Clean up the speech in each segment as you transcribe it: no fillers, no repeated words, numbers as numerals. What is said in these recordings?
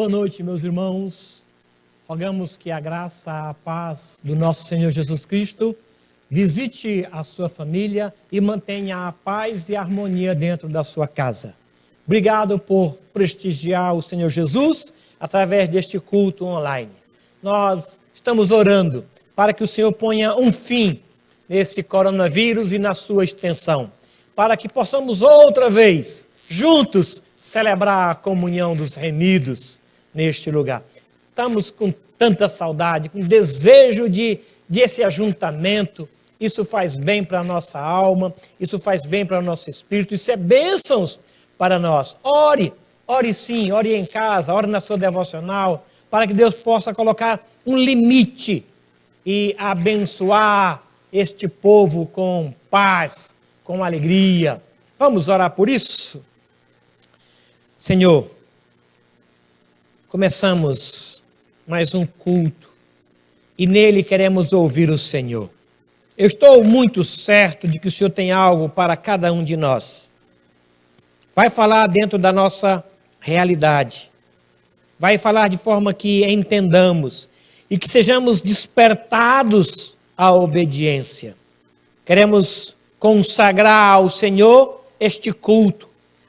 boa noite, meus irmãos. Rogamos que a graça, a paz do nosso Senhor Jesus Cristo visite a sua família e mantenha a paz e a harmonia dentro da sua casa. Obrigado por prestigiar o Senhor Jesus através deste culto online. Nós estamos orando para que o Senhor ponha um fim nesse coronavírus e na sua extensão, para que possamos outra vez, juntos, celebrar a comunhão dos remidos neste lugar. Estamos com tanta saudade, com desejo de esse ajuntamento. Isso faz bem para a nossa alma, isso faz bem para o nosso espírito, isso é bênçãos para nós. Ore sim, ore em casa, ore na sua devocional, para que Deus possa colocar um limite e abençoar este povo com paz, com alegria. Vamos orar por isso? Senhor, começamos mais um culto e nele queremos ouvir o Senhor. Eu estou muito certo de que o Senhor tem algo para cada um de nós. Vai falar dentro da nossa realidade. Vai falar de forma que entendamos e que sejamos despertados à obediência. Queremos consagrar ao Senhor este culto,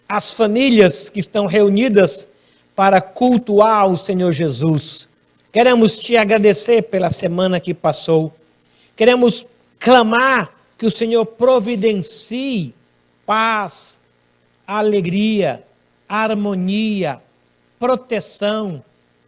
as famílias que estão reunidas para cultuar o Senhor Jesus. Queremos te agradecer pela semana que passou. Queremos clamar que o Senhor providencie paz, alegria, harmonia, proteção,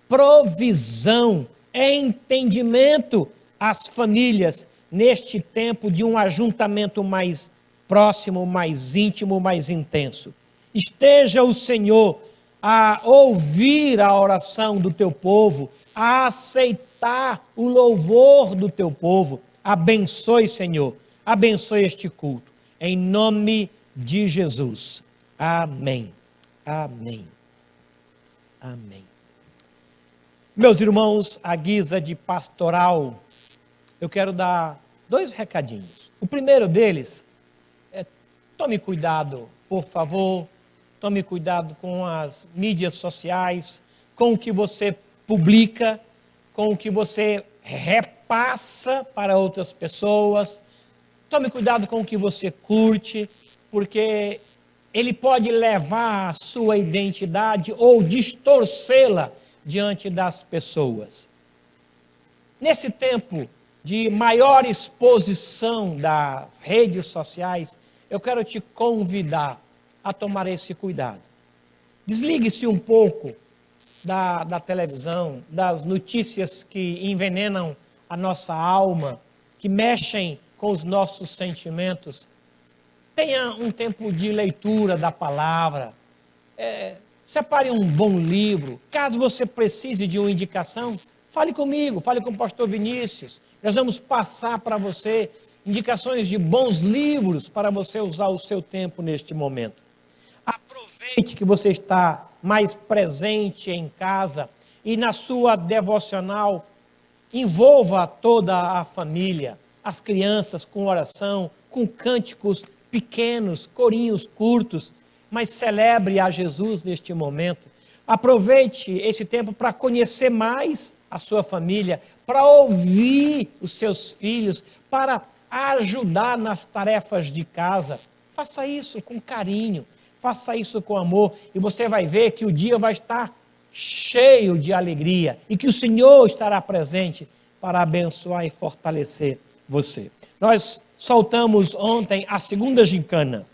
provisão, entendimento às famílias neste tempo de um ajuntamento mais próximo, mais íntimo, mais intenso. Esteja o Senhor a ouvir a oração do teu povo, a aceitar o louvor do teu povo. Abençoe, Senhor, abençoe este culto. Em nome de Jesus. Amém. Amém. Amém. Meus irmãos, à guisa de pastoral, eu quero dar 2 recadinhos. O primeiro deles é: tome cuidado, por favor, tome cuidado com as mídias sociais, com o que você publica, com o que você repassa para outras pessoas. Tome cuidado com o que você curte, porque ele pode levar a sua identidade ou distorcê-la diante das pessoas. Nesse tempo de maior exposição das redes sociais, eu quero te convidar a tomar esse cuidado. Desligue-se um pouco da televisão, das notícias que envenenam a nossa alma, que mexem com os nossos sentimentos. Tenha um tempo de leitura da palavra. Separe um bom livro. Caso você precise de uma indicação, fale comigo, fale com o pastor Vinícius. Nós vamos passar para você indicações de bons livros para você usar o seu tempo neste momento. Aproveite que você está mais presente em casa e na sua devocional, envolva toda a família, as crianças com oração, com cânticos pequenos, corinhos curtos, mas celebre a Jesus neste momento. Aproveite esse tempo para conhecer mais a sua família, para ouvir os seus filhos, para ajudar nas tarefas de casa. Faça isso com carinho, faça isso com amor, e você vai ver que o dia vai estar cheio de alegria e que o Senhor estará presente para abençoar e fortalecer você. Nós soltamos ontem a segunda gincana.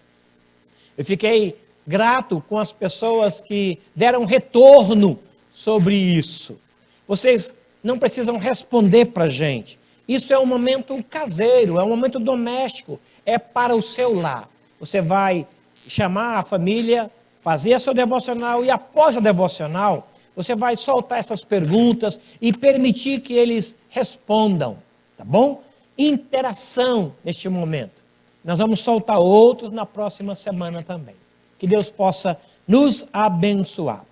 Eu fiquei grato com as pessoas que deram retorno sobre isso. Vocês não precisam responder para a gente. Isso é um momento caseiro, é um momento doméstico, é para o seu lar. Você vai chamar a família, fazer a sua devocional e após a devocional, você vai soltar essas perguntas e permitir que eles respondam, tá bom? Interação neste momento. Nós vamos soltar outros na próxima semana também. Que Deus possa nos abençoar.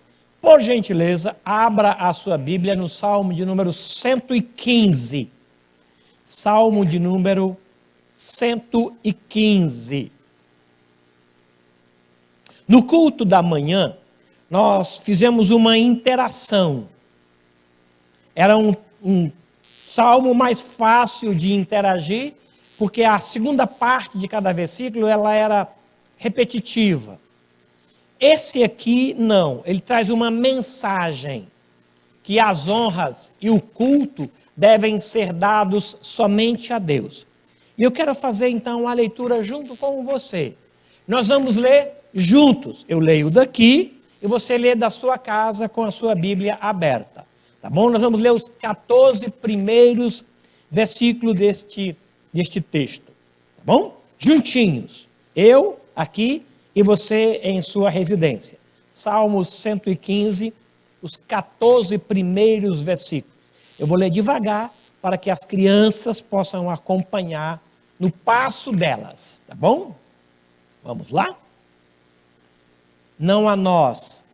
Por gentileza, abra a sua Bíblia no Salmo de número 115. Salmo de número 115. No culto da manhã, nós fizemos uma interação. Era um salmo mais fácil de interagir, porque a segunda parte de cada versículo ela era repetitiva. Esse aqui não, ele traz uma mensagem que as honras e o culto devem ser dados somente a Deus. E eu quero fazer então a leitura junto com você. Nós vamos ler juntos. Eu leio daqui e você lê da sua casa com a sua Bíblia aberta. Tá bom? Nós vamos ler os 14 primeiros versículos deste texto. Tá bom? Juntinhos. Eu aqui e você em sua residência. Salmos 115, os 14 primeiros versículos. Eu vou ler devagar para que as crianças possam acompanhar no passo delas, tá bom? Vamos lá? Não a nós,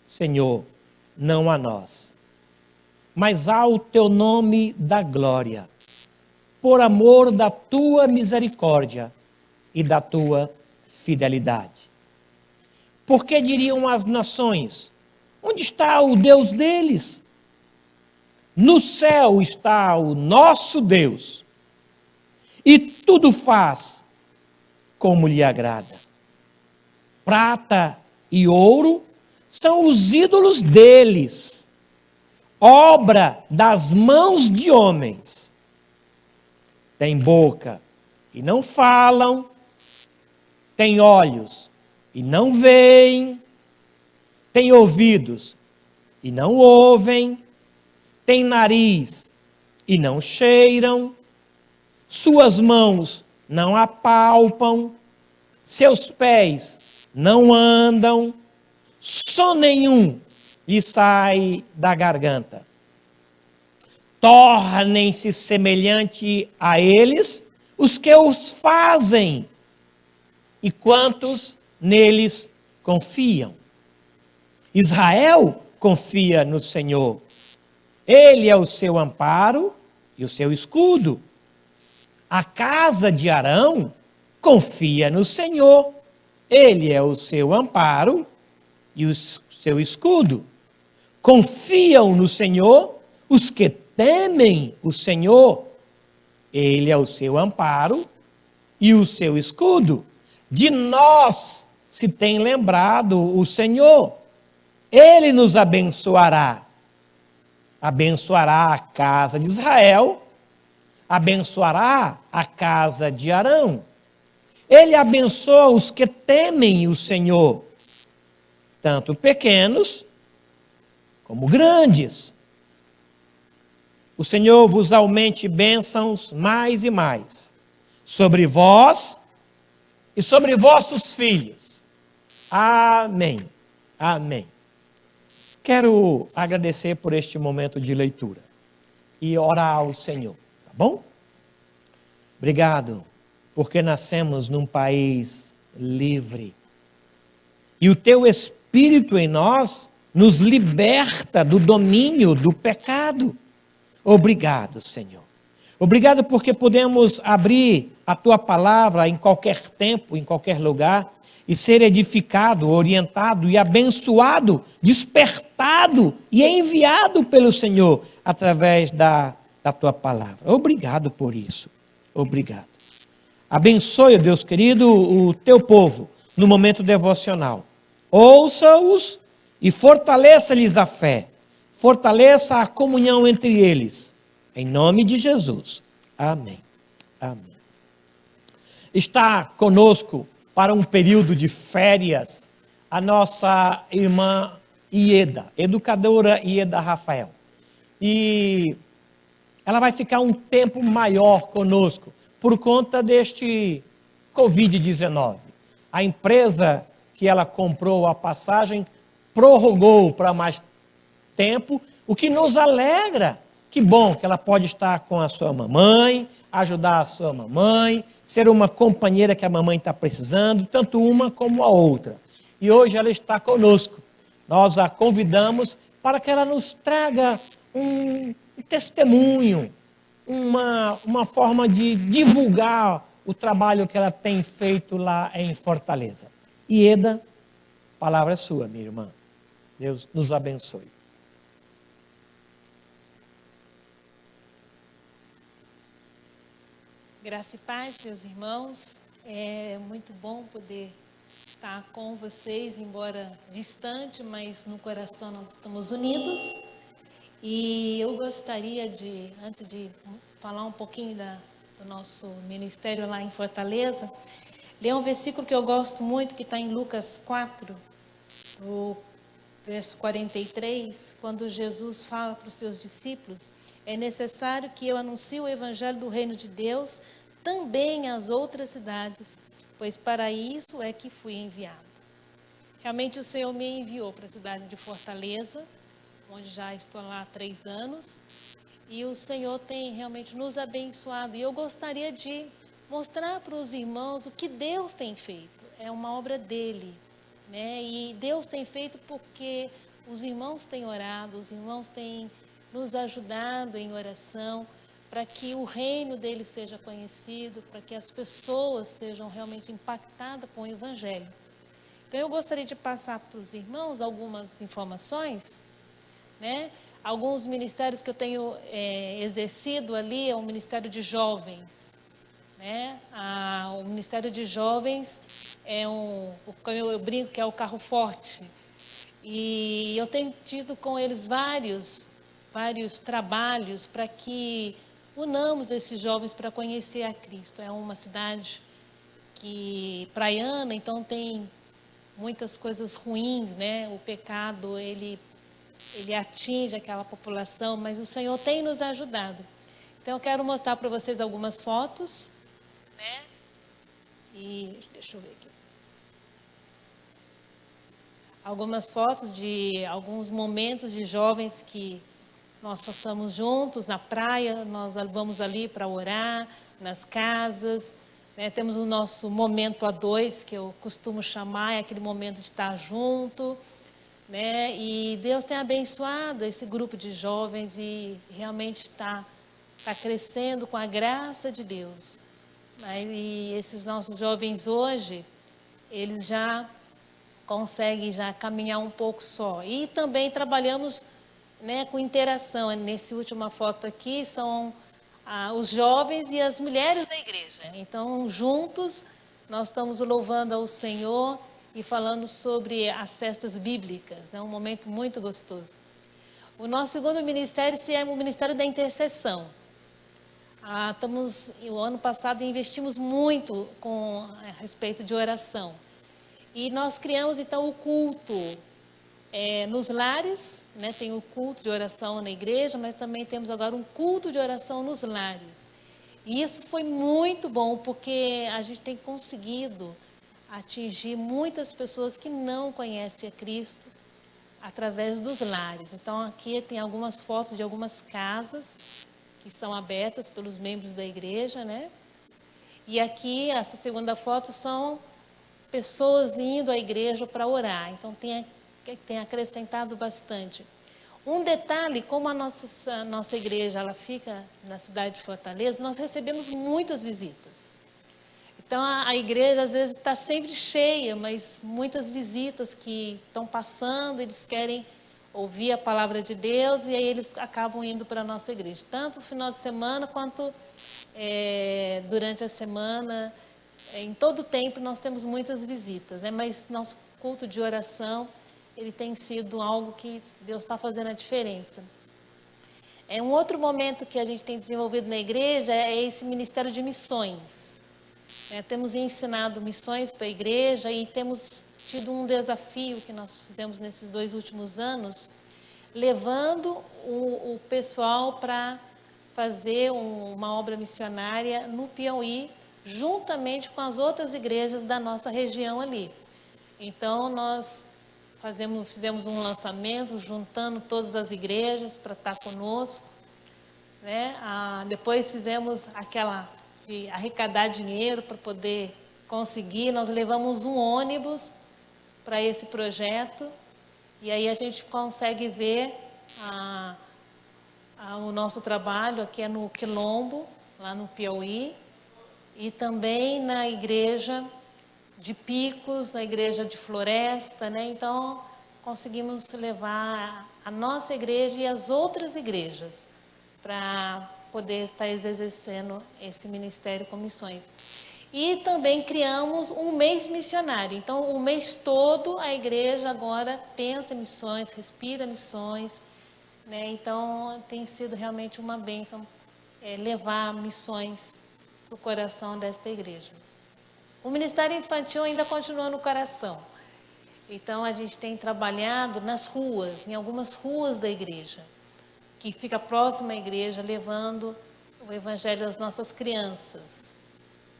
Senhor, não a nós, mas ao teu nome da glória, por amor da tua misericórdia e da tua fidelidade. Porque diriam as nações: onde está o Deus deles? No céu está o nosso Deus, e tudo faz como lhe agrada. Prata e ouro são os ídolos deles, obra das mãos de homens. Tem boca e não falam, tem olhos e não veem, tem ouvidos e não ouvem, tem nariz e não cheiram, suas mãos não apalpam, seus pés não andam, som nenhum lhe sai da garganta. Tornem-se semelhante a eles os que os fazem e quantos neles confiam. Israel confia no Senhor. Ele é o seu amparo e o seu escudo. A casa de Arão confia no Senhor. Ele é o seu amparo e o seu escudo. Confiam no Senhor os que temem o Senhor. Ele é o seu amparo e o seu escudo. De nós se tem lembrado o Senhor. Ele nos abençoará. Abençoará a casa de Israel, abençoará a casa de Arão. Ele abençoa os que temem o Senhor, tanto pequenos como grandes. O Senhor vos aumente bênçãos mais e mais sobre vós e sobre vossos filhos. Amém. Amém. Quero agradecer por este momento de leitura e orar ao Senhor, tá bom? Obrigado, porque nascemos num país livre. E o teu Espírito em nós nos liberta do domínio do pecado. Obrigado, Senhor. Obrigado porque podemos abrir a tua palavra em qualquer tempo, em qualquer lugar, e ser edificado, orientado e abençoado, despertado e enviado pelo Senhor através da tua palavra. Obrigado por isso. Obrigado. Abençoe, Deus querido, o teu povo no momento devocional. Ouça-os e fortaleça-lhes a fé. Fortaleça a comunhão entre eles. Em nome de Jesus. Amém. Amém. Está conosco para um período de férias a nossa irmã Ieda, educadora Ieda Rafael. E ela vai ficar um tempo maior conosco por conta deste Covid-19. A empresa que ela comprou a passagem prorrogou para mais tempo, o que nos alegra. Que bom que ela pode estar com a sua mamãe, ajudar a sua mamãe, ser uma companheira que a mamãe está precisando, tanto uma como a outra. E hoje ela está conosco. Nós a convidamos para que ela nos traga um testemunho, uma forma de divulgar o trabalho que ela tem feito lá em Fortaleza. Ieda, a palavra é sua, minha irmã. Deus nos abençoe. Graça e paz, meus irmãos. É muito bom poder estar com vocês, embora distante, mas no coração nós estamos unidos. E eu gostaria de, antes de falar um pouquinho do nosso ministério lá em Fortaleza, ler um versículo que eu gosto muito, que está em Lucas 4, do verso 43, quando Jesus fala para os seus discípulos: é necessário que eu anuncie o evangelho do reino de Deus também às outras cidades, pois para isso é que fui enviado. Realmente o Senhor me enviou para a cidade de Fortaleza, onde já estou lá há 3 anos, e o Senhor tem realmente nos abençoado. E eu gostaria de mostrar para os irmãos o que Deus tem feito. É uma obra dele, né? E Deus tem feito porque os irmãos têm orado, os irmãos têm nos ajudado em oração, para que o reino dele seja conhecido, para que as pessoas sejam realmente impactadas com o evangelho. Então eu gostaria de passar para os irmãos algumas informações, né? Alguns ministérios que eu tenho exercido ali é o Ministério de Jovens, né? O Ministério de Jovens é como eu brinco, que é o carro forte. E eu tenho tido com eles vários trabalhos para que unamos esses jovens para conhecer a Cristo. É uma cidade praiana, então tem muitas coisas ruins, né? O pecado, ele atinge aquela população, mas o Senhor tem nos ajudado. Então eu quero mostrar para vocês algumas fotos, né? E deixa eu ver aqui. Algumas fotos de alguns momentos de jovens que nós passamos juntos na praia, nós vamos ali para orar, nas casas, né? Temos o nosso momento a dois, que eu costumo chamar, é aquele momento de estar junto, né? E Deus tem abençoado esse grupo de jovens e realmente está crescendo com a graça de Deus. E esses nossos jovens hoje, eles já conseguem já caminhar um pouco só. E também trabalhamos, né, com interação. Nessa última foto aqui são os jovens e as mulheres da igreja. Então, juntos, nós estamos louvando ao Senhor e falando sobre as festas bíblicas. É um momento muito gostoso. O nosso segundo ministério é o Ministério da Intercessão. O ano passado investimos muito a respeito de oração. E nós criamos então o culto nos lares, né? Tem o culto de oração na igreja, mas também temos agora um culto de oração nos lares. E isso foi muito bom, porque a gente tem conseguido atingir muitas pessoas que não conhecem a Cristo através dos lares. Então aqui tem algumas fotos de algumas casas que são abertas pelos membros da igreja, né? E aqui, essa segunda foto, são pessoas indo à igreja para orar. Então tem acrescentado bastante. Um detalhe, como a nossa igreja ela fica na cidade de Fortaleza, nós recebemos muitas visitas. Então a igreja às vezes está sempre cheia, mas muitas visitas que estão passando, eles querem ouvir a palavra de Deus e aí eles acabam indo para a nossa igreja. Tanto no final de semana quanto durante a semana. Em todo o tempo nós temos muitas visitas, né? Mas nosso culto de oração, ele tem sido algo que Deus está fazendo a diferença. Um outro momento que a gente tem desenvolvido na igreja é esse ministério de missões. Temos ensinado missões para a igreja e temos tido um desafio que nós fizemos nesses 2 últimos anos, levando o pessoal para fazer uma obra missionária no Piauí, juntamente com as outras igrejas da nossa região ali. Então, nós fizemos um lançamento, juntando todas as igrejas para estar conosco, né? Depois fizemos aquela de arrecadar dinheiro para poder conseguir. Nós levamos um ônibus para esse projeto e aí a gente consegue ver o nosso trabalho aqui no Quilombo, lá no Piauí, e também na igreja de Picos, na igreja de Floresta, né? Então, conseguimos levar a nossa igreja e as outras igrejas para poder estar exercendo esse ministério com missões. E também criamos um mês missionário. Então, o mês todo a igreja agora pensa em missões, respira missões, né? Então, tem sido realmente uma bênção levar missões para o coração desta igreja. O ministério infantil ainda continua no coração. Então, a gente tem trabalhado nas ruas, em algumas ruas da igreja, que fica próxima à igreja, levando o evangelho às nossas crianças,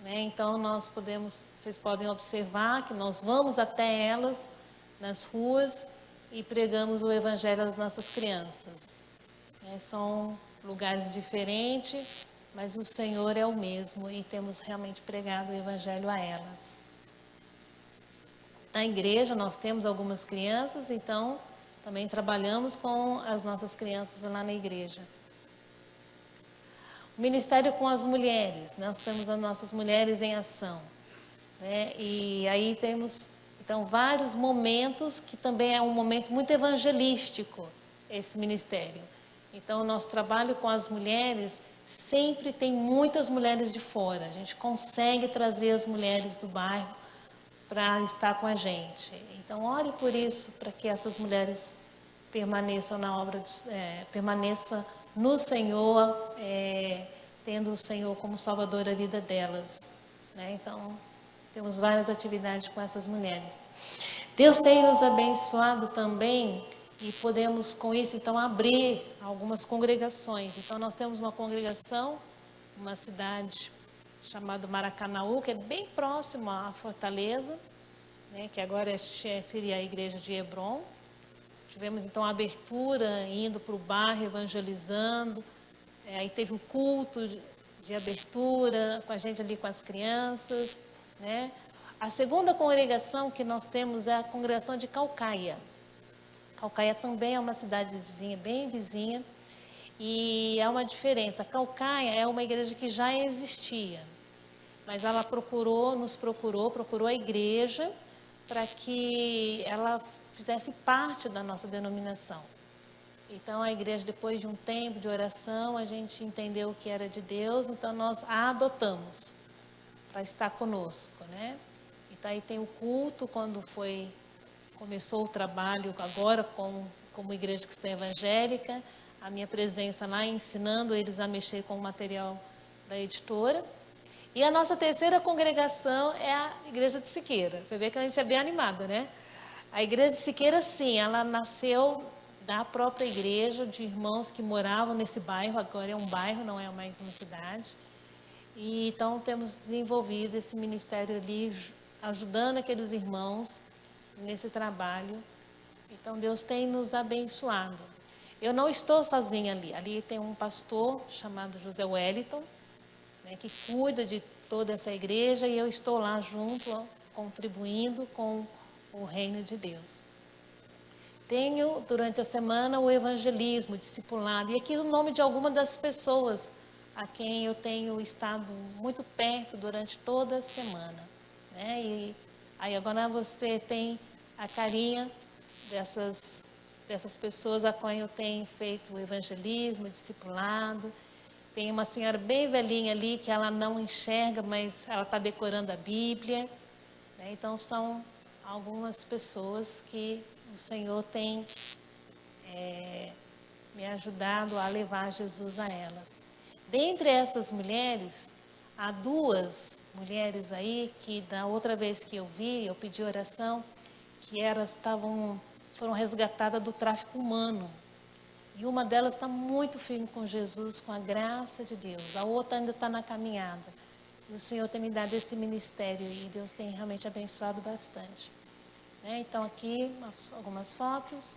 né? Então, vocês podem observar que nós vamos até elas, nas ruas, e pregamos o evangelho às nossas crianças, né? São lugares diferentes, mas o Senhor é o mesmo e temos realmente pregado o evangelho a elas. Na igreja nós temos algumas crianças, então também trabalhamos com as nossas crianças lá na igreja. O ministério com as mulheres, nós temos as nossas mulheres em ação, né? E aí temos então vários momentos que também é um momento muito evangelístico esse ministério. Então o nosso trabalho com as mulheres sempre tem muitas mulheres de fora. A gente consegue trazer as mulheres do bairro para estar com a gente. Então, ore por isso, para que essas mulheres permaneçam na obra, permaneçam no Senhor, tendo o Senhor como Salvador da vida delas, né? Então, temos várias atividades com essas mulheres. Deus tem nos abençoado também e podemos, com isso, então, abrir algumas congregações. Então, nós temos uma congregação, uma cidade chamado Maracanaú, que é bem próximo à Fortaleza, né, que agora seria a igreja de Hebron. Tivemos então a abertura, indo para o bairro, evangelizando. Aí teve um culto de abertura, com a gente ali com as crianças, né? A segunda congregação que nós temos é a congregação de Caucaia. Caucaia também é uma cidade vizinha, bem vizinha, e há uma diferença. Caucaia é uma igreja que já existia, mas ela procurou a igreja para que ela fizesse parte da nossa denominação. Então, a igreja, depois de um tempo de oração, a gente entendeu que era de Deus, então nós a adotamos para estar conosco, né? Então, aí tem o culto, quando começou o trabalho agora como igreja cristã evangélica, a minha presença lá ensinando eles a mexer com o material da editora. E a nossa terceira congregação é a Igreja de Siqueira. Você vê que a gente é bem animada, né? A Igreja de Siqueira, sim, ela nasceu da própria igreja, de irmãos que moravam nesse bairro, agora é um bairro, não é mais uma cidade. E então temos desenvolvido esse ministério ali, ajudando aqueles irmãos nesse trabalho. Então Deus tem nos abençoado. Eu não estou sozinha ali. Ali tem um pastor chamado José Wellington, né, que cuida de toda essa igreja, e eu estou lá junto, contribuindo com o reino de Deus. Tenho, durante a semana, o evangelismo, o discipulado, e aqui o nome de algumas das pessoas a quem eu tenho estado muito perto durante toda a semana, né? E aí agora você tem a carinha dessas pessoas a quem eu tenho feito o evangelismo, o discipulado. Tem uma senhora bem velhinha ali que ela não enxerga, mas ela está decorando a Bíblia, né? Então, são algumas pessoas que o Senhor tem me ajudado a levar Jesus a elas. Dentre essas mulheres, há duas mulheres aí que, da outra vez que eu vi, eu pedi oração, que elas foram resgatadas do tráfico humano. E uma delas está muito firme com Jesus, com a graça de Deus. A outra ainda está na caminhada. E o Senhor tem me dado esse ministério e Deus tem realmente abençoado bastante, né? Então, aqui algumas fotos.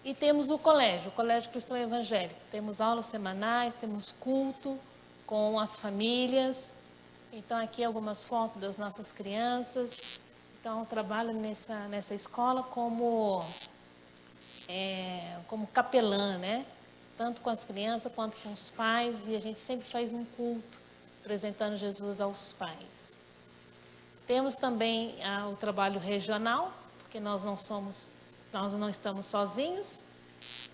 E temos o Colégio Cristão Evangélico. Temos aulas semanais, temos culto com as famílias. Então, aqui algumas fotos das nossas crianças. Então, eu trabalho nessa escola como capelã, né? Tanto com as crianças quanto com os pais, e a gente sempre faz um culto apresentando Jesus aos pais. Temos também o trabalho regional, porque nós não somos nós não estamos sozinhos.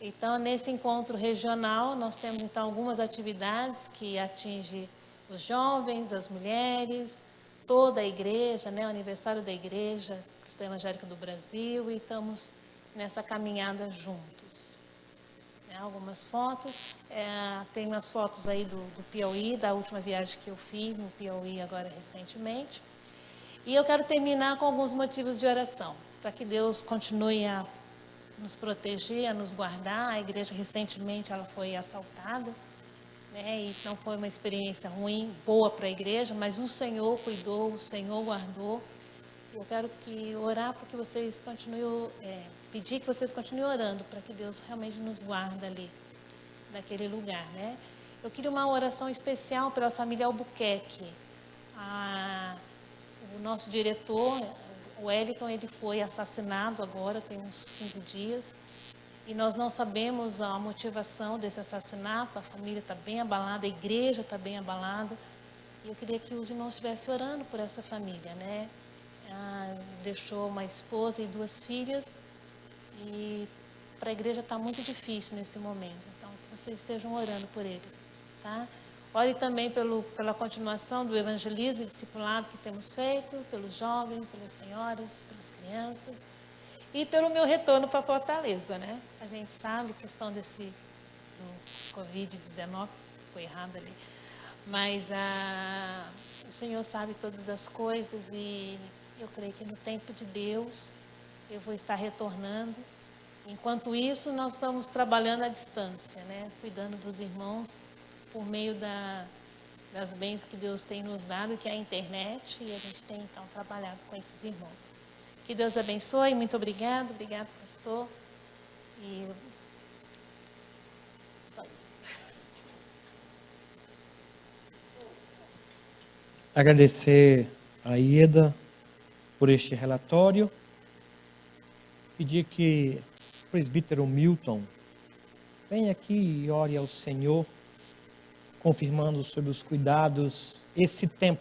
Então, nesse encontro regional, nós temos então algumas atividades que atingem os jovens, as mulheres, toda a igreja, né? O aniversário da Igreja Cristã Evangélica do Brasil, e estamos nessa caminhada juntos. Algumas fotos, tem umas fotos aí do Piauí, da última viagem que eu fiz no Piauí agora recentemente. E eu quero terminar com alguns motivos de oração, para que Deus continue a nos proteger, a nos guardar. A igreja recentemente ela foi assaltada, né? E não foi uma experiência ruim, boa para a igreja, mas o Senhor cuidou, o Senhor guardou. Eu quero orar para que vocês continuem, pedir que vocês continuem orando, para que Deus realmente nos guarde ali, naquele lugar, né? Eu queria uma oração especial pela família Albuquerque. O nosso diretor, o Wellington, ele foi assassinado agora, tem uns 15 dias, e nós não sabemos a motivação desse assassinato. A família está bem abalada, a igreja está bem abalada, e eu queria que os irmãos estivessem orando por essa família, né? Deixou uma esposa e 2 filhas, e para a igreja está muito difícil nesse momento, então que vocês estejam orando por eles, tá? Ore também pela continuação do evangelismo e discipulado que temos feito, pelos jovens, pelas senhoras, pelas crianças, e pelo meu retorno para Fortaleza, né? A gente sabe a questão do Covid-19, foi errado ali, mas o Senhor sabe todas as coisas, e eu creio que no tempo de Deus eu vou estar retornando. Enquanto isso, nós estamos trabalhando à distância, né? Cuidando dos irmãos por meio das bênçãos que Deus tem nos dado, que é a internet, e a gente tem então trabalhado com esses irmãos. Que Deus abençoe, muito obrigado, pastor. E só isso. Agradecer a Ieda por este relatório. Pedir que o presbítero Milton venha aqui e ore ao Senhor, confirmando sobre os cuidados, esse tempo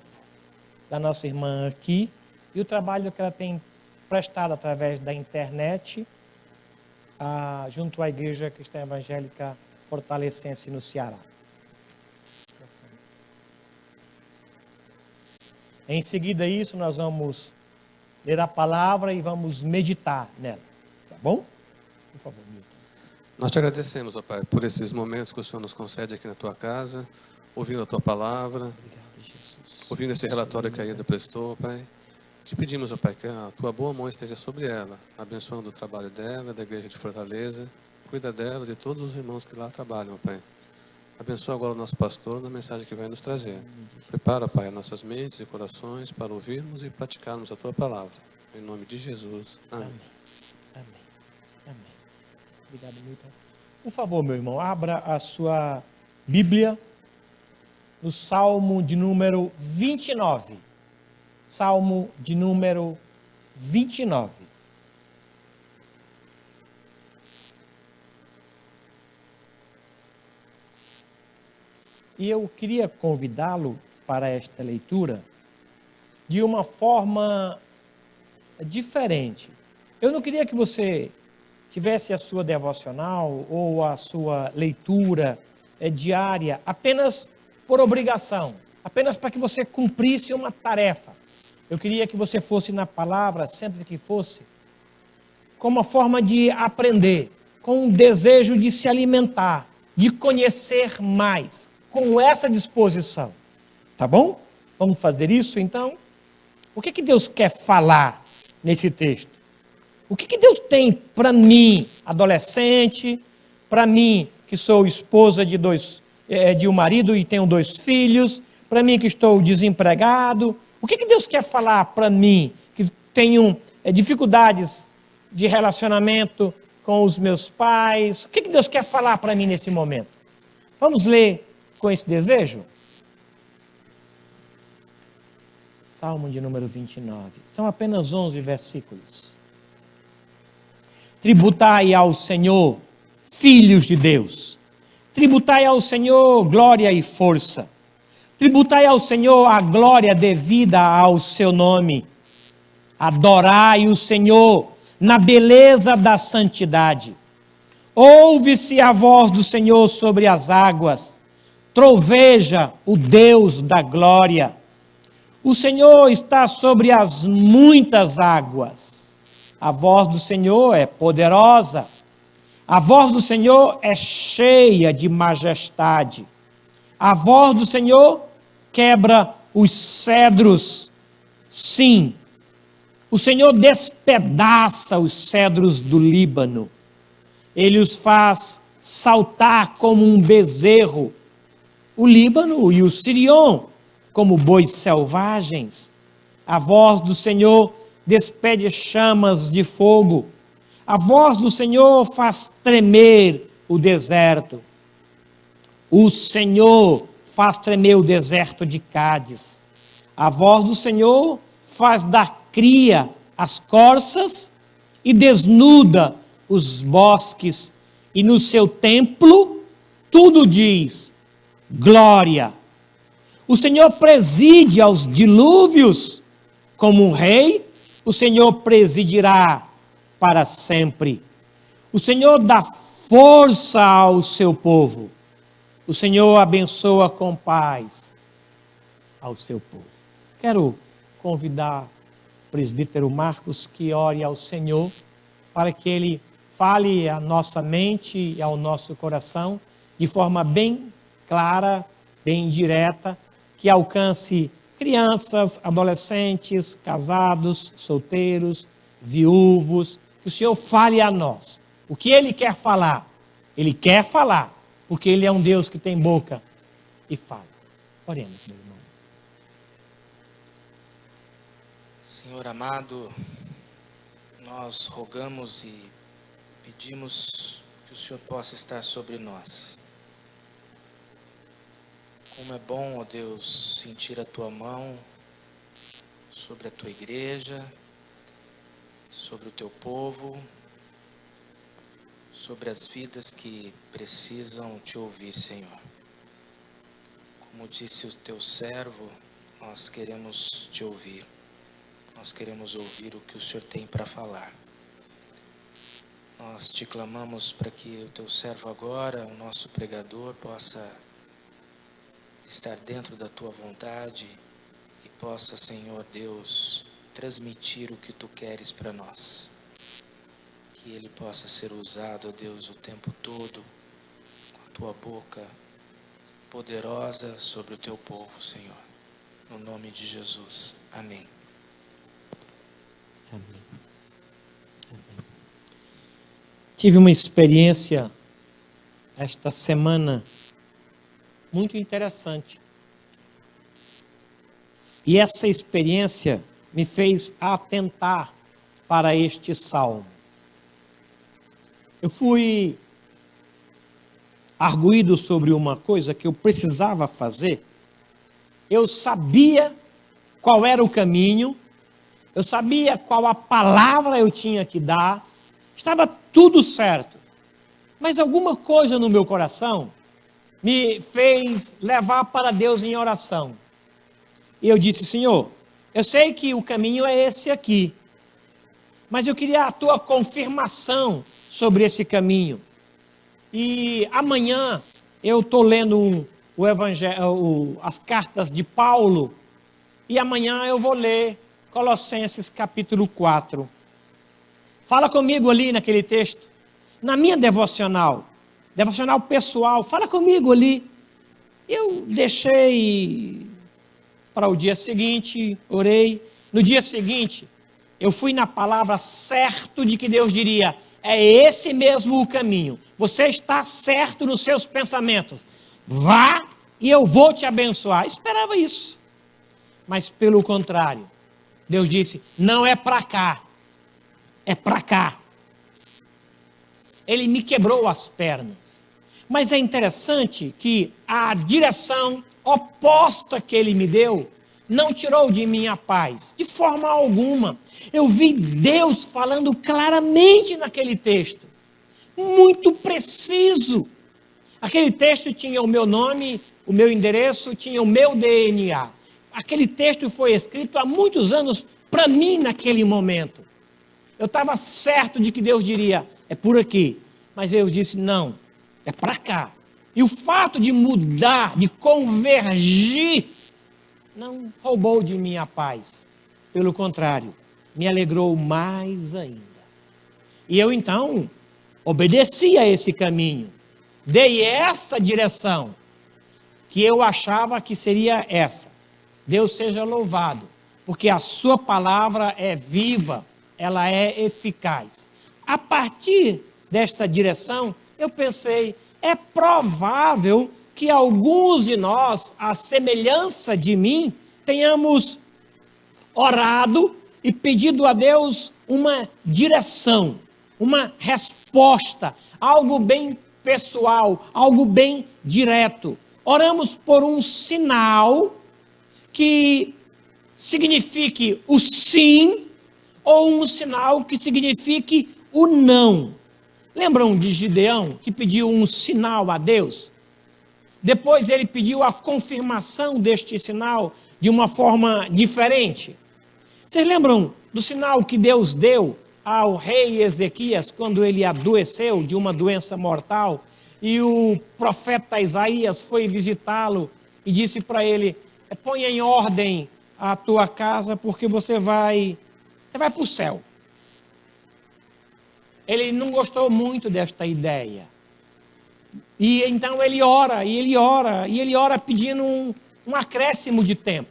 da nossa irmã aqui e o trabalho que ela tem prestado através da internet, junto à Igreja Cristã Evangélica Fortalecense no Ceará. Em seguida a isso, nós vamos ler a palavra e vamos meditar nela, tá bom? Por favor, Milton. Nós te agradecemos, ó Pai, por esses momentos que o Senhor nos concede aqui na Tua casa, ouvindo a Tua palavra, Obrigado, Jesus. ouvindo esse relatório que a Ieda prestou, Pai. Te pedimos, ó Pai, que a Tua boa mão esteja sobre ela, abençoando o trabalho dela, da Igreja de Fortaleza. Cuida dela, de todos os irmãos que lá trabalham, ó Pai. Abençoa agora o nosso pastor na mensagem que vai nos trazer. Prepara, Pai, nossas mentes e corações para ouvirmos e praticarmos a Tua palavra. Em nome de Jesus. Amém. Amém. Amém. Obrigado, Milton. Por favor, meu irmão, abra a sua Bíblia no Salmo de número 29. Salmo de número 29. E eu queria convidá-lo para esta leitura de uma forma diferente. Eu não queria que você tivesse a sua devocional ou a sua leitura diária apenas por obrigação, apenas para que você cumprisse uma tarefa. Eu queria que você fosse na palavra, sempre que fosse, com uma forma de aprender, com um desejo de se alimentar, de conhecer mais, com essa disposição. Tá bom? Vamos fazer isso então? O que Deus quer falar nesse texto? O que Deus tem para mim, adolescente, para mim, que sou esposa de um marido e tenho 2 filhos, para mim que estou desempregado? O que Deus quer falar para mim, que tenho dificuldades de relacionamento com os meus pais? O que Deus quer falar para mim nesse momento? Vamos ler com esse desejo? Salmo de número 29. São apenas 11 versículos. Tributai ao Senhor, filhos de Deus. Tributai ao Senhor glória e força. Tributai ao Senhor a glória devida ao seu nome. Adorai o Senhor, na beleza da santidade. Ouve-se a voz do Senhor sobre as águas, troveja o Deus da glória. O Senhor está sobre as muitas águas. A voz do Senhor é poderosa. A voz do Senhor é cheia de majestade. A voz do Senhor quebra os cedros. Sim, o Senhor despedaça os cedros do Líbano. Ele os faz saltar como um bezerro. O Líbano e o Sirion como bois selvagens. A voz do Senhor despede chamas de fogo. A voz do Senhor faz tremer o deserto. O Senhor faz tremer o deserto de Cádiz. A voz do Senhor faz dar cria as corças e desnuda os bosques. E no seu templo tudo diz glória. O Senhor preside aos dilúvios como um rei. O Senhor presidirá para sempre. O Senhor dá força ao seu povo. O Senhor abençoa com paz ao seu povo. Quero convidar o presbítero Marcos que ore ao Senhor para que ele fale à nossa mente e ao nosso coração de forma bem clara, bem direta, que alcance crianças, adolescentes, casados, solteiros, viúvos. Que o Senhor fale a nós. O que Ele quer falar? Ele quer falar, porque Ele é um Deus que tem boca e fala. Oremos, meu irmão. Senhor amado, nós rogamos e pedimos que o Senhor possa estar sobre nós. Como é bom, ó Deus, sentir a Tua mão sobre a Tua igreja, sobre o Teu povo, sobre as vidas que precisam Te ouvir, Senhor. Como disse o Teu servo, nós queremos Te ouvir. Nós queremos ouvir o que o Senhor tem para falar. Nós Te clamamos para que o Teu servo agora, o nosso pregador, possa estar dentro da Tua vontade e possa, Senhor Deus, transmitir o que Tu queres para nós. Que Ele possa ser usado, ó Deus, o tempo todo, com a Tua boca poderosa sobre o Teu povo, Senhor. No nome de Jesus. Amém. Amém. Amém. Tive uma experiência esta semana muito interessante. E essa experiência me fez atentar para este salmo. Eu fui arguido sobre uma coisa que eu precisava fazer. Eu sabia qual era o caminho, eu sabia qual a palavra eu tinha que dar, estava tudo certo. Mas alguma coisa no meu coração me fez levar para Deus em oração. E eu disse: Senhor, eu sei que o caminho é esse aqui, mas eu queria a Tua confirmação sobre esse caminho. E amanhã eu estou lendo o Evangelho, as cartas de Paulo, e amanhã eu vou ler Colossenses capítulo 4. Fala comigo ali naquele texto, na minha devocional pessoal, fala comigo ali. Eu deixei para o dia seguinte, orei. No dia seguinte, eu fui na palavra certo de que Deus diria: é esse mesmo o caminho. Você está certo nos seus pensamentos. Vá e eu vou te abençoar. Eu esperava isso. Mas pelo contrário, Deus disse: não é para cá, é para cá. Ele me quebrou as pernas. Mas é interessante que a direção oposta que Ele me deu não tirou de mim a paz, de forma alguma. Eu vi Deus falando claramente naquele texto, muito preciso. Aquele texto tinha o meu nome, o meu endereço, tinha o meu DNA. Aquele texto foi escrito há muitos anos para mim naquele momento. Eu estava certo de que Deus diria, é por aqui. Mas eu disse, não, é para cá. E o fato de mudar, de convergir, não roubou de mim a paz. Pelo contrário, me alegrou mais ainda. E eu então obedeci a esse caminho. Dei esta direção, que eu achava que seria essa. Deus seja louvado, porque a sua palavra é viva, ela é eficaz. A partir desta direção, eu pensei, é provável que alguns de nós, à semelhança de mim, tenhamos orado e pedido a Deus uma direção, uma resposta, algo bem pessoal, algo bem direto. Oramos por um sinal que signifique o sim ou um sinal que signifique o não. Lembram de Gideão que pediu um sinal a Deus? Depois ele pediu a confirmação deste sinal de uma forma diferente. Vocês lembram do sinal que Deus deu ao rei Ezequias quando ele adoeceu de uma doença mortal e o profeta Isaías foi visitá-lo e disse para ele, põe em ordem a tua casa porque você vai para o céu. Ele não gostou muito desta ideia. E então ele ora, e ele ora, e ele ora pedindo um acréscimo de tempo.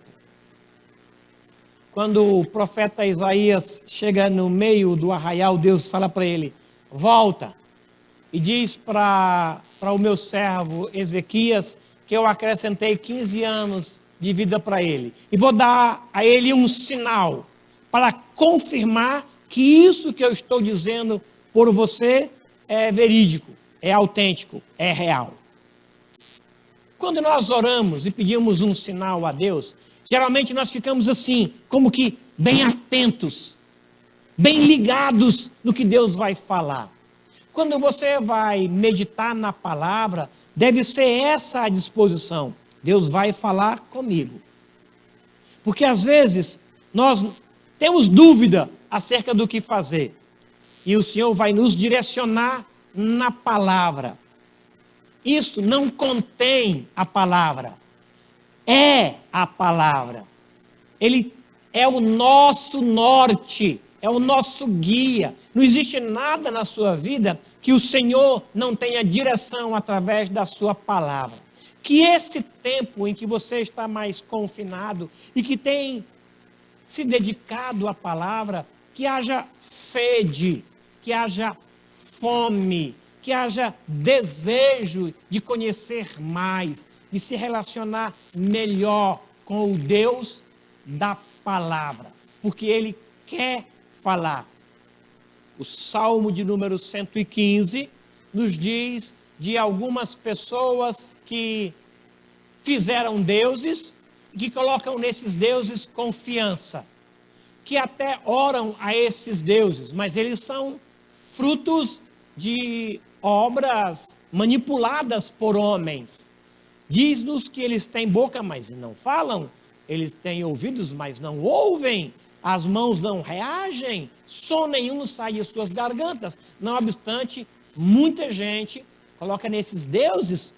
Quando o profeta Isaías chega no meio do arraial, Deus fala para ele, volta, e diz para o meu servo Ezequias que eu acrescentei 15 anos de vida para ele. E vou dar a ele um sinal para confirmar que isso que eu estou dizendo por você é verídico, é autêntico, é real. Quando nós oramos e pedimos um sinal a Deus, geralmente nós ficamos assim, como que bem atentos, bem ligados no que Deus vai falar. Quando você vai meditar na palavra, deve ser essa a disposição. Deus vai falar comigo. Porque às vezes nós temos dúvida acerca do que fazer. E o Senhor vai nos direcionar na palavra. Isso não contém a palavra. É a palavra. Ele é o nosso norte, é o nosso guia. Não existe nada na sua vida que o Senhor não tenha direção através da sua palavra. Que esse tempo em que você está mais confinado e que tem se dedicado à palavra, que haja sede, que haja fome, que haja desejo de conhecer mais, de se relacionar melhor com o Deus da palavra, porque Ele quer falar. O Salmo de número 115 nos diz de algumas pessoas que fizeram deuses, que colocam nesses deuses confiança, que até oram a esses deuses, mas eles são frutos de obras manipuladas por homens. Diz-nos que eles têm boca, mas não falam, eles têm ouvidos, mas não ouvem, as mãos não reagem, som nenhum sai de suas gargantas. Não obstante, muita gente coloca nesses deuses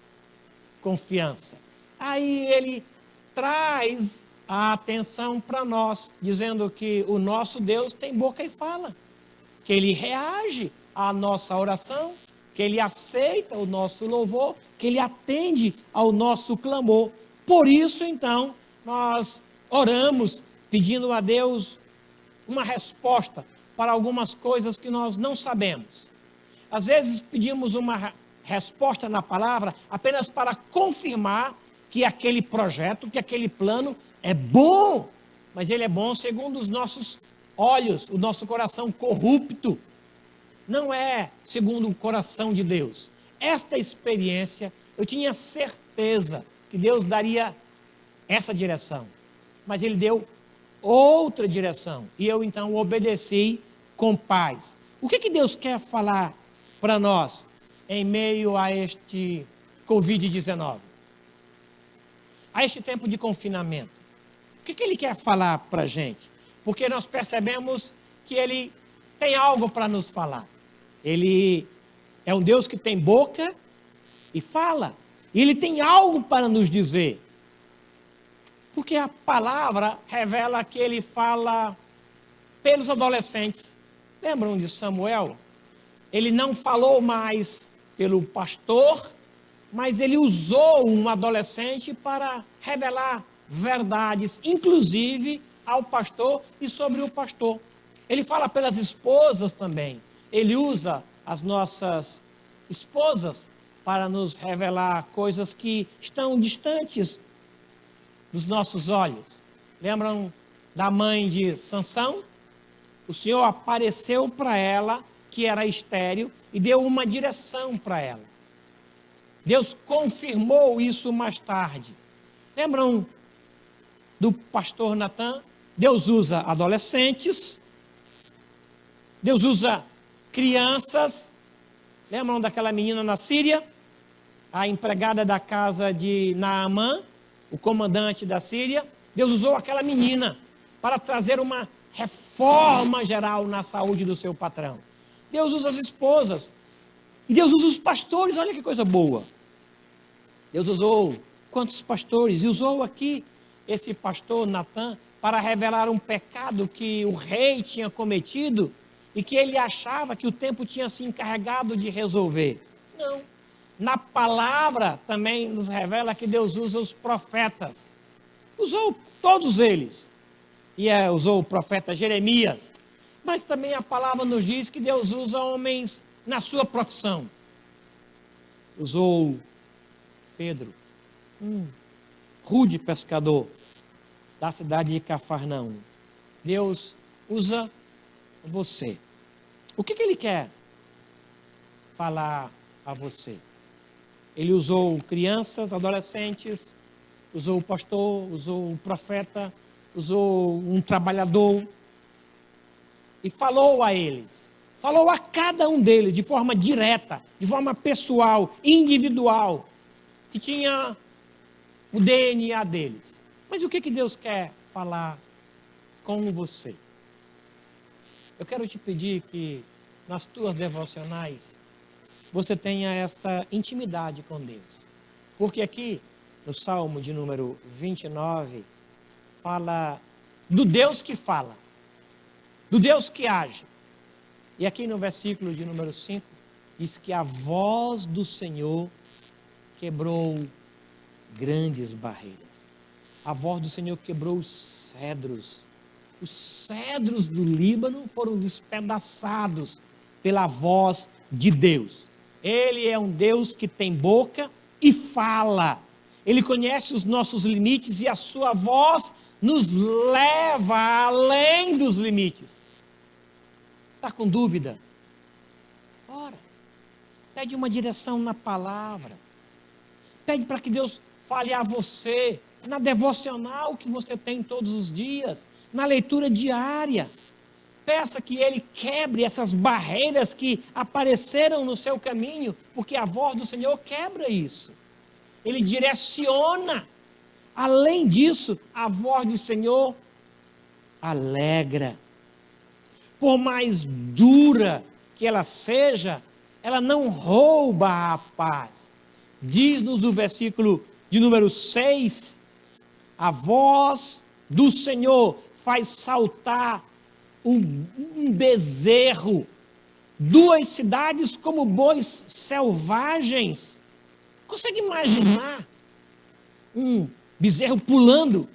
confiança. Aí ele traz a atenção para nós, dizendo que o nosso Deus tem boca e fala, que ele reage à nossa oração, que ele aceita o nosso louvor, que ele atende ao nosso clamor. Por isso, então, nós oramos pedindo a Deus uma resposta para algumas coisas que nós não sabemos. Às vezes pedimos uma resposta na palavra apenas para confirmar que aquele projeto, que aquele plano é bom, mas ele é bom segundo os nossos olhos, o nosso coração corrupto. Não é segundo o coração de Deus. Esta experiência, eu tinha certeza que Deus daria essa direção, mas Ele deu outra direção, e eu então obedeci com paz. O que Deus quer falar para nós em meio a este Covid-19? A este tempo de confinamento? O que Ele quer falar para a gente? Porque nós percebemos que Ele tem algo para nos falar. Ele é um Deus que tem boca e fala. E ele tem algo para nos dizer. Porque a palavra revela que ele fala pelos adolescentes. Lembram de Samuel? Ele não falou mais pelo pastor, mas ele usou um adolescente para revelar verdades, inclusive ao pastor e sobre o pastor. Ele fala pelas esposas também. Ele usa as nossas esposas para nos revelar coisas que estão distantes dos nossos olhos. Lembram da mãe de Sansão? O Senhor apareceu para ela, que era estéril, e deu uma direção para ela. Deus confirmou isso mais tarde. Lembram do pastor Natan? Deus usa adolescentes, Deus usa crianças. Lembram daquela menina na Síria? A empregada da casa de Naamã, o comandante da Síria. Deus usou aquela menina para trazer uma reforma geral na saúde do seu patrão. Deus usa as esposas. E Deus usa os pastores, olha que coisa boa. Deus usou quantos pastores? E usou aqui esse pastor Natan para revelar um pecado que o rei tinha cometido e que ele achava que o tempo tinha se encarregado de resolver. Não. Na palavra também nos revela que Deus usa os profetas. Usou todos eles. E usou o profeta Jeremias. Mas também a palavra nos diz que Deus usa homens na sua profissão. Usou Pedro, rude pescador da cidade de Cafarnaum. Deus usa você. O que ele quer falar a você? Ele usou crianças, adolescentes, usou o pastor, usou o profeta, usou um trabalhador e falou a eles. Falou a cada um deles de forma direta, de forma pessoal, individual, que tinha o DNA deles. Mas o que Deus quer falar com você? Eu quero te pedir que nas tuas devocionais você tenha esta intimidade com Deus. Porque aqui no Salmo de número 29 fala do Deus que fala, do Deus que age. E aqui no versículo de número 5, diz que a voz do Senhor quebrou grandes barreiras. A voz do Senhor quebrou os cedros. Os cedros do Líbano foram despedaçados pela voz de Deus. Ele é um Deus que tem boca e fala. Ele conhece os nossos limites e a sua voz nos leva além dos limites. Está com dúvida? Ora, pede uma direção na palavra. Pede para que Deus fale a você, na devocional que você tem todos os dias, na leitura diária. Peça que Ele quebre essas barreiras que apareceram no seu caminho, porque a voz do Senhor quebra isso. Ele direciona. Além disso, a voz do Senhor alegra. Por mais dura que ela seja, ela não rouba a paz. Diz-nos o versículo de número 6, a voz do Senhor faz saltar um bezerro, 2 cidades como bois selvagens. Consegue imaginar um bezerro pulando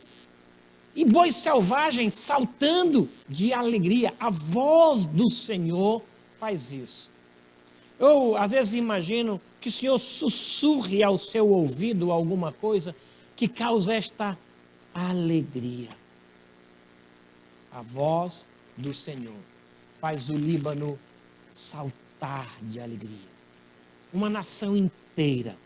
e bois selvagens saltando de alegria? A voz do Senhor faz isso. Eu, às vezes, imagino que o Senhor sussurre ao seu ouvido alguma coisa que causa esta alegria. A voz do Senhor faz o Líbano saltar de alegria. Uma nação inteira.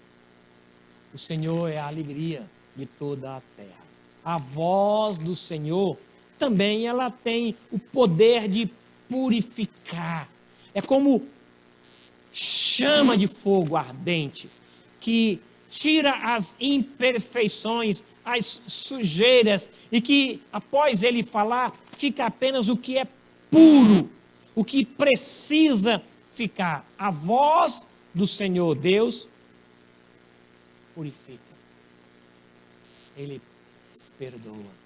O Senhor é a alegria de toda a terra. A voz do Senhor também ela tem o poder de purificar. É como chama de fogo ardente que tira as imperfeições, as sujeiras e que após ele falar fica apenas o que é puro. o que precisa ficar. A voz do Senhor Deus purifica. Ele perdoa.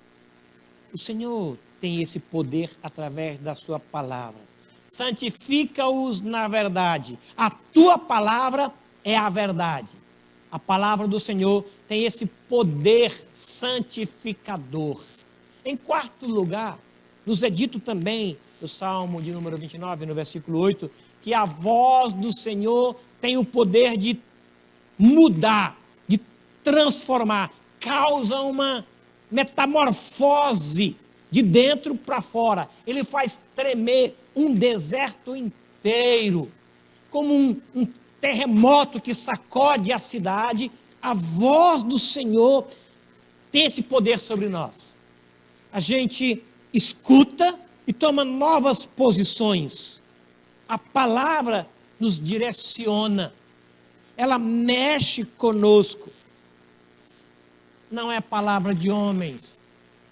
O Senhor tem esse poder através da sua palavra. Santifica-os na verdade. A tua palavra é a verdade. A palavra do Senhor tem esse poder santificador. Em quarto lugar, nos é dito também, no Salmo de número 29, no versículo 8, que a voz do Senhor tem o poder de mudar, de transformar, causa uma metamorfose de dentro para fora. Ele faz tremer um deserto inteiro, como um terremoto que sacode a cidade. A voz do Senhor tem esse poder sobre nós. A gente escuta e toma novas posições. A palavra nos direciona. Ela mexe conosco. Não é palavra de homens.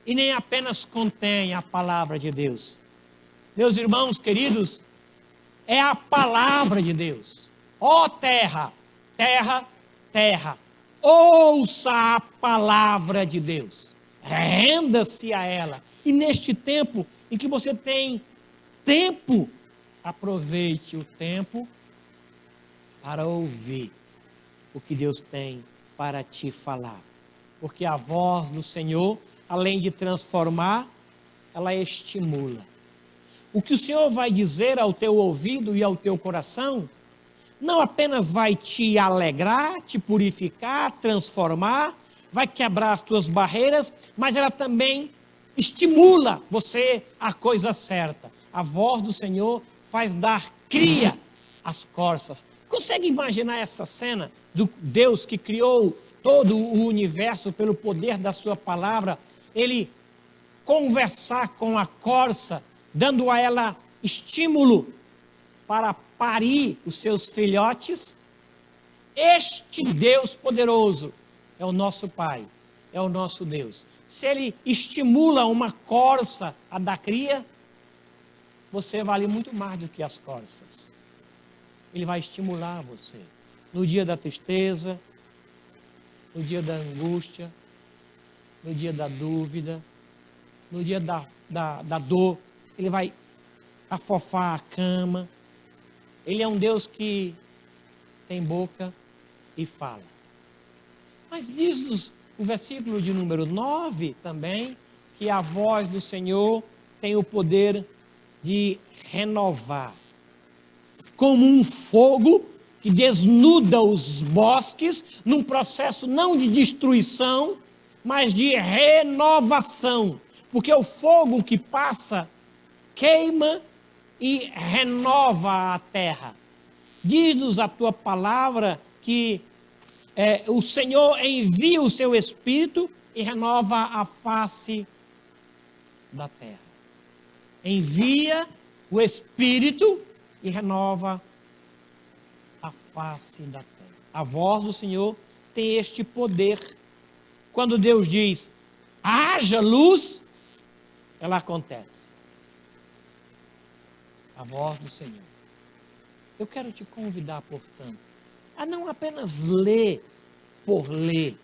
E nem apenas contém a palavra de Deus. Meus irmãos queridos, é a palavra de Deus. Ó terra, terra, terra, ouça a palavra de Deus. Renda-se a ela. E neste tempo em que você tem tempo, aproveite o tempo para ouvir o que Deus tem para te falar. Porque a voz do Senhor, além de transformar, ela estimula. O que o Senhor vai dizer ao teu ouvido e ao teu coração, não apenas vai te alegrar, te purificar, transformar, vai quebrar as tuas barreiras, mas ela também estimula você à coisa certa. A voz do Senhor faz dar cria às corças. Consegue imaginar essa cena do Deus que criou todo o universo pelo poder da sua palavra, ele conversar com a corça, dando a ela estímulo para parir os seus filhotes? Este Deus poderoso é o nosso Pai, é o nosso Deus. Se ele estimula uma corça a dar cria, você vale muito mais do que as corças. Ele vai estimular você no dia da tristeza, no dia da angústia, no dia da dúvida, no dia da dor. Ele vai afofar a cama. Ele é um Deus que tem boca e fala. Mas diz-nos o versículo de número 9 também, que a voz do Senhor tem o poder de renovar. Como um fogo que desnuda os bosques num processo não de destruição, mas de renovação. Porque o fogo que passa queima e renova a terra. Diz-nos a tua palavra que o Senhor envia o seu Espírito e renova a face da terra. Envia o Espírito e renova a face da terra. A voz do Senhor tem este poder. Quando Deus diz, haja luz, ela acontece. A voz do Senhor. Eu quero te convidar, portanto, a não apenas ler por ler.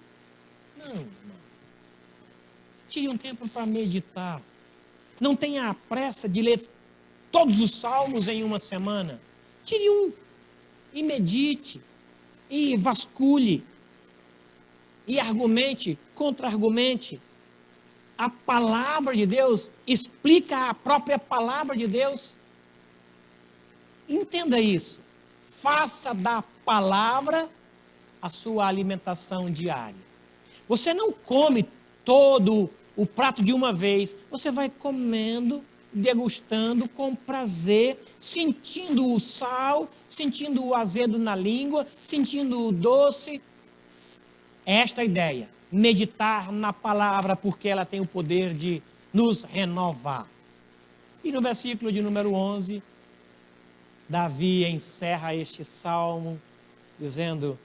Não. Tire um tempo para meditar. Não tenha a pressa de ler todos os salmos em uma semana. Tire um e medite, e vasculhe, e argumente, contra-argumente. A palavra de Deus explica a própria palavra de Deus. Entenda isso. Faça da palavra a sua alimentação diária. Você não come todo o prato de uma vez. Você vai comendo, degustando com prazer, sentindo o sal, sentindo o azedo na língua, sentindo o doce. Esta é a ideia. Meditar na palavra, porque ela tem o poder de nos renovar. E no versículo de número 11, Davi encerra este salmo dizendo: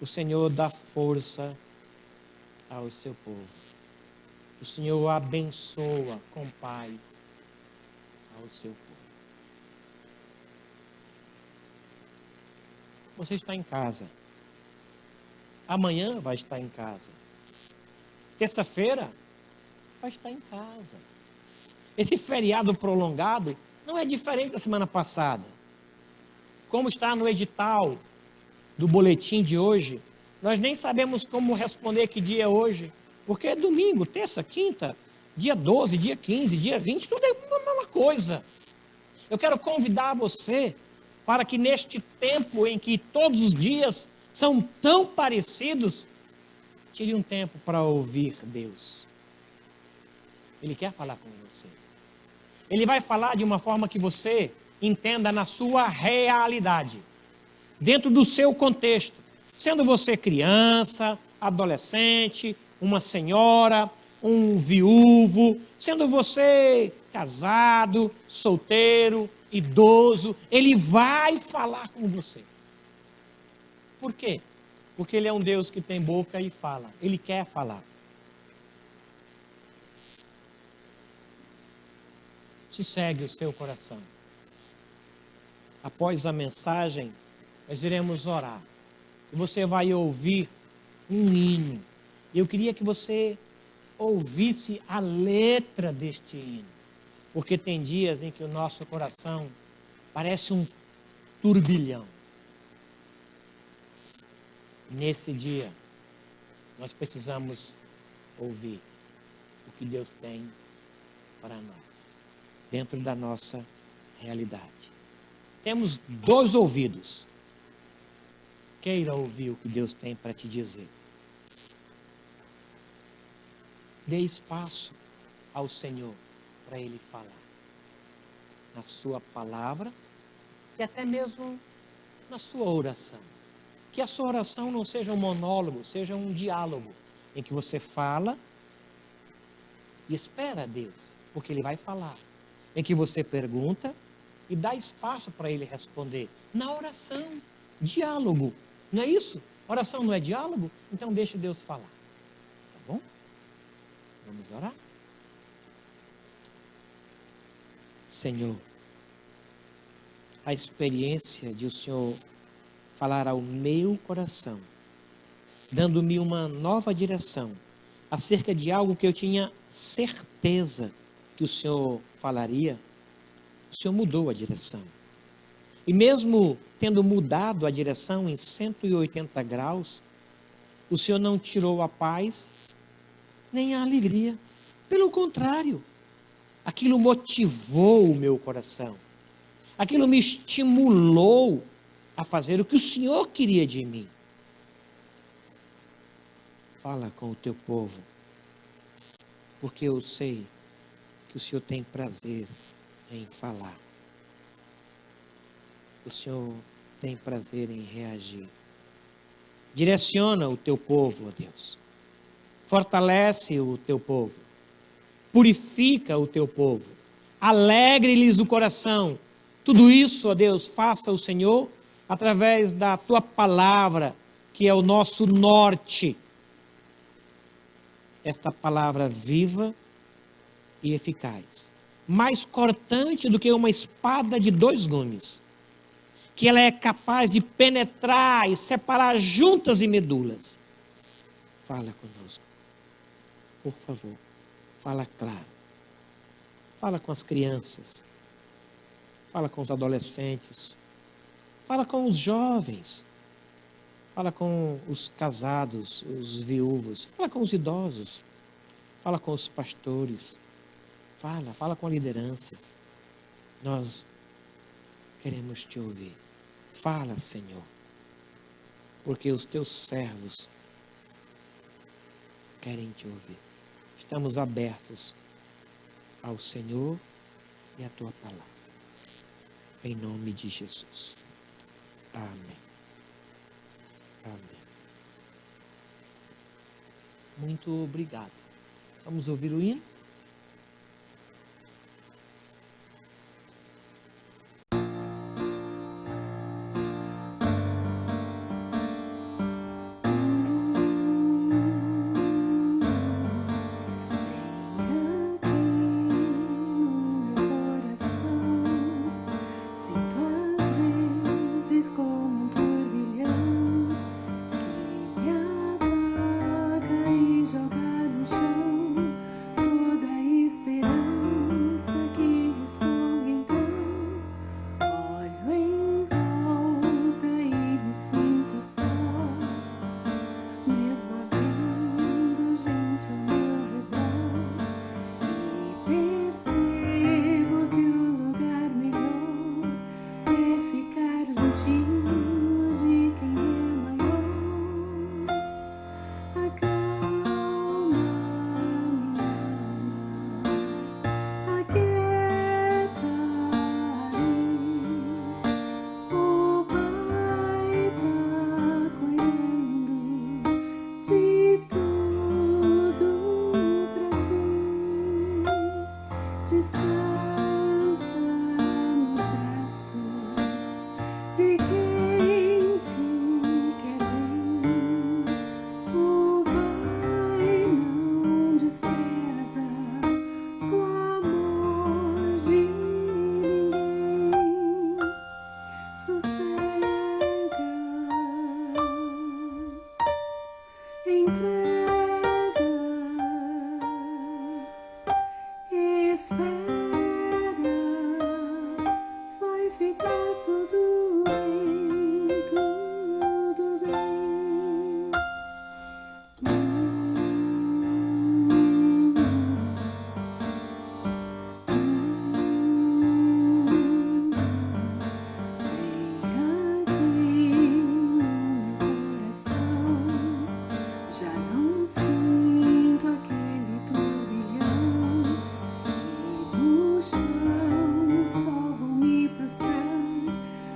o Senhor dá força ao seu povo. O Senhor abençoa com paz ao seu povo. você está em casa. Amanhã vai estar em casa. Terça-feira vai estar em casa. Esse feriado prolongado não é diferente da semana passada. Como está no edital do boletim de hoje, nós nem sabemos como responder que dia é hoje, porque é domingo, terça, quinta, dia 12, dia 15, dia 20, tudo é a mesma coisa. Eu quero convidar você para que neste tempo em que todos os dias são tão parecidos, tire um tempo para ouvir Deus. Ele quer falar com você. Ele vai falar de uma forma que você entenda na sua realidade, dentro do seu contexto. Sendo você criança, adolescente, uma senhora, um viúvo, sendo você casado, solteiro, idoso, ele vai falar com você. Por quê? Porque ele é um Deus que tem boca e fala. Ele quer falar. Sossegue o seu coração. Após a mensagem, nós iremos orar. E você vai ouvir um hino. Eu queria que você ouvisse a letra deste hino. Porque tem dias em que o nosso coração parece um turbilhão. Nesse dia, nós precisamos ouvir o que Deus tem para nós, dentro da nossa realidade. Temos 2 ouvidos. Queira ouvir o que Deus tem para te dizer. Dê espaço ao Senhor para Ele falar. Na sua palavra e até mesmo na sua oração. Que a sua oração não seja um monólogo, seja um diálogo, em que você fala e espera a Deus, porque Ele vai falar. Em que você pergunta e dá espaço para Ele responder. Na oração, diálogo. Não é isso? Oração não é diálogo? Então deixe Deus falar. Tá bom? Vamos orar? Senhor, a experiência de o Senhor falar ao meu coração, dando-me uma nova direção acerca de algo que eu tinha certeza que o Senhor falaria, o Senhor mudou a direção. E mesmo tendo mudado a direção em 180 graus, o Senhor não tirou a paz nem a alegria. Pelo contrário, aquilo motivou o meu coração. Aquilo me estimulou a fazer o que o Senhor queria de mim. Fala com o teu povo, porque eu sei que o Senhor tem prazer em falar. O Senhor tem prazer em reagir. Direciona o teu povo, ó Deus. Fortalece o teu povo. Purifica o teu povo. Alegre-lhes o coração. Tudo isso, ó Deus, faça o Senhor através da tua palavra, que é o nosso norte. Esta palavra viva e eficaz. Mais cortante do que uma espada de 2 gumes. Que ela é capaz de penetrar e separar juntas e medulas. Fala conosco. Por favor, fala claro. Fala com as crianças. Fala com os adolescentes. Fala com os jovens. Fala com os casados, os viúvos. Fala com os idosos. Fala com os pastores. Fala com a liderança. Nós queremos te ouvir. Fala, Senhor, porque os teus servos querem te ouvir. Estamos abertos ao Senhor e à tua palavra. Em nome de Jesus. Amém. Amém. Muito obrigado. Vamos ouvir o hino? Sinto às vezes como um turbilhão. Descansa nos braços de quem te quer bem. O Pai não despreza clamor de ninguém. Sossega, entrega, espera, vai ficar tudo bem, tudo bem. Vem aqui no meu coração, já não sinto aquele turbilhão. E no chão só vou me prostrar,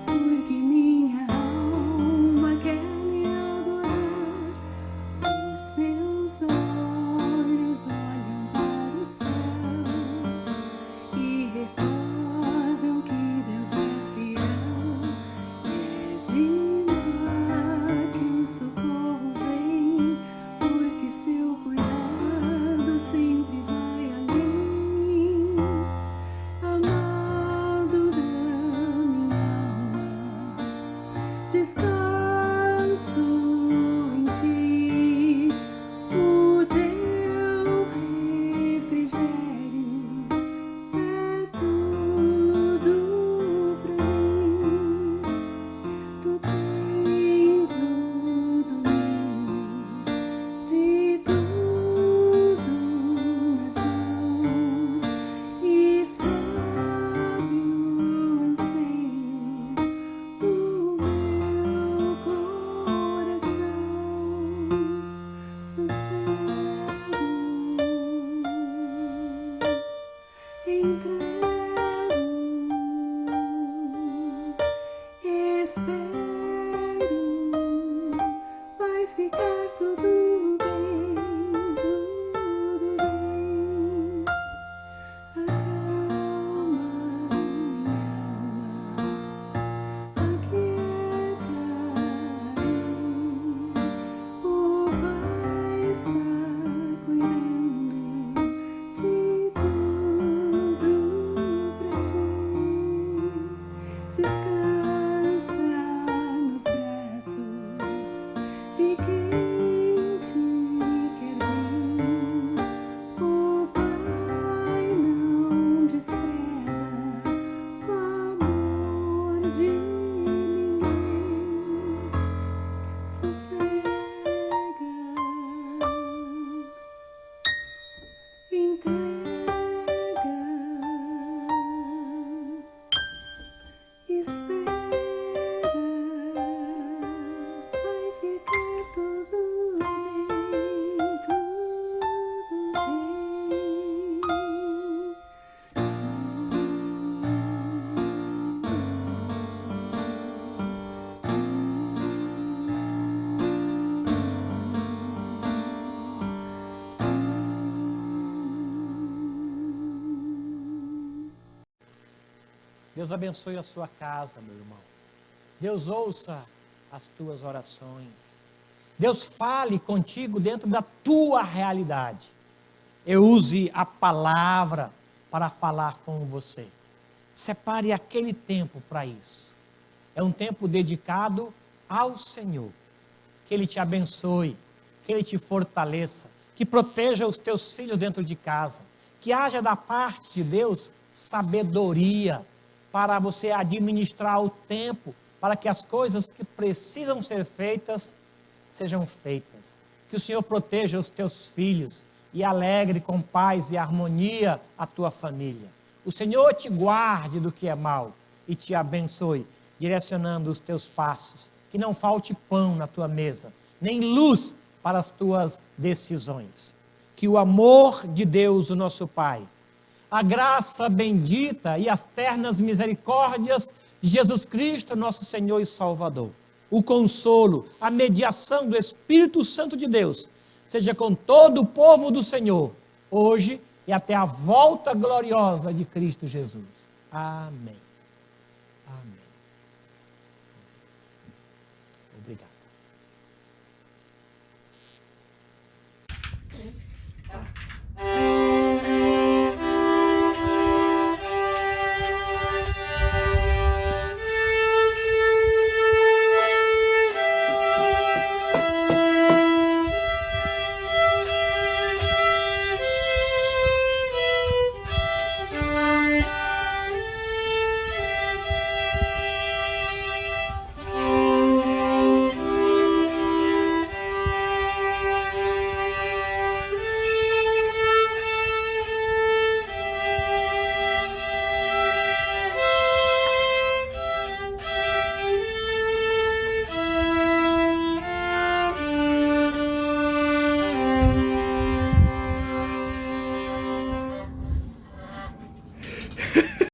porque minha alma quer lhe adorar. Os meus olhos olham para o céu e recordam que Deus é fiel. E é de lá que o socorro vem, porque seu cuidado sempre vai além. Amado da minha alma, descanso em ti. O teu refrigério é tudo pra mim. Tu tens o domínio de tudo nas mãos e sabe o anseio do meu coração. Sossego, entrego, espero, vai ficar tudo bem, tudo bem. Acalma minha alma, aquieta aí. O Pai está cuidando de tudo pra ti. Descansa nos braços de quem te quer bem. O Pai não despreza clamor de ninguém. Sossega, entrega, espera, vai ficar tudo bem, tudo Deus abençoe a sua casa, meu irmão. Deus ouça as tuas orações. Deus fale contigo dentro da tua realidade. Eu use a palavra para falar com você. Separe aquele tempo para isso. É um tempo dedicado ao Senhor. Que Ele te abençoe, que Ele te fortaleça, que proteja os teus filhos dentro de casa. Que haja da parte de Deus sabedoria para você administrar o tempo, para que as coisas que precisam ser feitas, sejam feitas. Que o Senhor proteja os teus filhos e alegre com paz e harmonia a tua família. O Senhor te guarde do que é mal e te abençoe, direcionando os teus passos. Que não falte pão na tua mesa, nem luz para as tuas decisões. Que o amor de Deus, o nosso Pai, a graça bendita e as ternas misericórdias de Jesus Cristo, nosso Senhor e Salvador, o consolo, a mediação do Espírito Santo de Deus, seja com todo o povo do Senhor, hoje e até a volta gloriosa de Cristo Jesus. Amém. Amém. Obrigado.